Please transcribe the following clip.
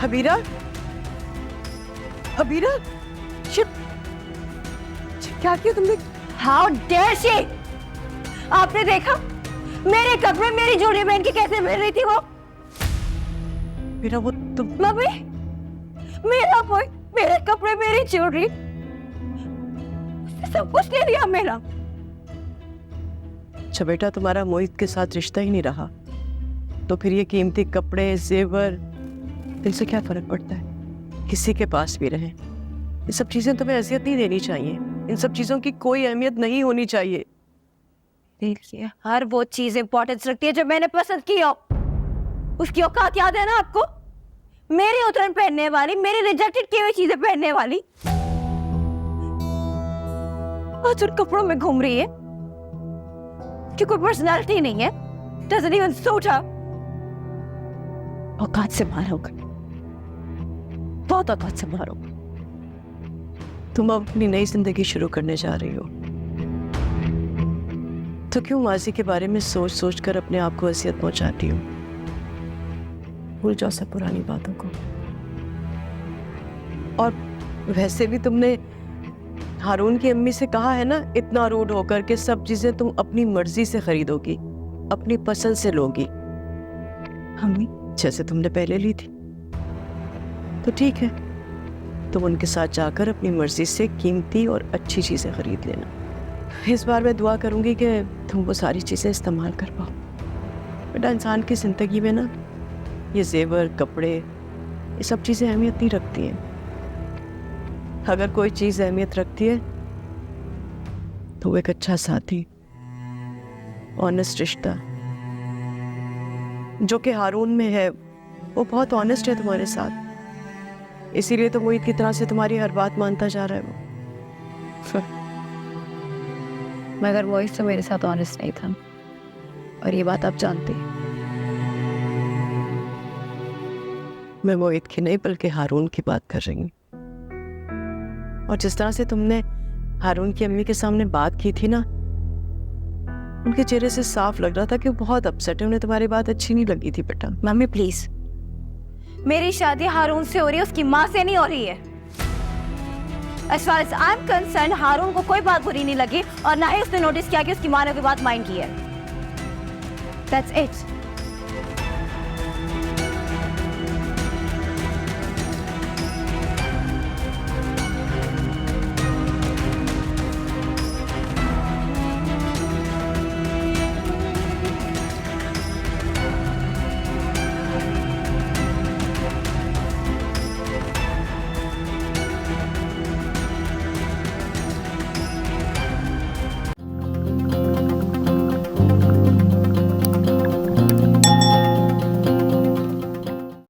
हबीरा, हबीरा, shit, क्या किया तुमने? How dare she! आपने देखा मेरे कपड़े मेरी जोड़ी पहन के कैसे मिल रही थी वो? मेरा वो तुम मम्मी, मेरा बोय, मेरे कपड़े मेरी ज्वेलरी, सब कुछ ले लिया मेरा। अच्छा बेटा, तुम्हारा मोहित के साथ रिश्ता ही नहीं रहा तो फिर ये कीमती कपड़े, जेवर, इनसे क्या फर्क पड़ता है? किसी के पास भी रहे, ये सब चीजें तुम्हें अजियत नहीं देनी चाहिए। इन सब चीजों की कोई अहमियत नहीं होनी चाहिए। देखिए, हर वो चीज इंपॉर्टेंस रखती है जो मैंने पसंद की हो। उसकी औकात याद है ना आपको? मेरी उतरन पहनने वाली, मेरी रिजेक्टेड की हुई चीजें पहनने वाली, आज उन कपड़ों में घूम रही है कि कोई पर्सनालिटी नहीं है। Doesn't even suit her. औकात से मारोगे, बहुत औकात से मारोगे। तुम अब अपनी नई जिंदगी शुरू करने जा रही हो तो क्यों माजी के बारे में सोच सोच कर अपने आप को अजियत पहुंचाती हो? भूल जाओ सब पुरानी बातों को। और वैसे भी तुमने हारून की अम्मी से कहा है ना, इतना रूड होकर के सब चीजें तुम अपनी मर्जी से खरीदोगी, अपनी पसंद से लोगी, अम्मी जैसे तुमने पहले ली थी। तो ठीक है, तुम उनके साथ जाकर अपनी मर्जी से कीमती और अच्छी चीजें खरीद लेना। इस बार मैं दुआ करूंगी कि तुम वो सारी चीजें इस्तेमाल कर पाओ। बेटा, इंसान की जिंदगी में ना ये जेवर, कपड़े, ये सब चीजें अहमियत नहीं रखती हैं। अगर कोई चीज अहमियत रखती है तो वो एक अच्छा साथी, ऑनेस्ट रिश्ता, जो कि हारून में है। वो बहुत ऑनेस्ट है तुम्हारे साथ, इसीलिए तो मोहित की तरह से तुम्हारी हर बात मानता जा रहा है वो। मगर मोहित तो मेरे साथ ऑनेस्ट नहीं था, और ये बात आप जानते हैं। मैं मोहित की नहीं बल्कि हारून की बात कर रही हूँ। और जिस तरह से तुमने हारून की अम्मी के सामने बात की थी ना, उनके चेहरे से साफ लग रहा था कि वो बहुत अपसेट है, उन्हें तुम्हारी बात अच्छी नहीं लगी थी। बेटा मम्मी प्लीज, मेरी शादी हारून से हो रही है, उसकी माँ से नहीं हो रही है। As far as I'm concerned, हारून को कोई बात बुरी नहीं लगी और ना ही उसने नोटिस किया कि उसकी माँ ने कोई बात माइंड की है। That's it.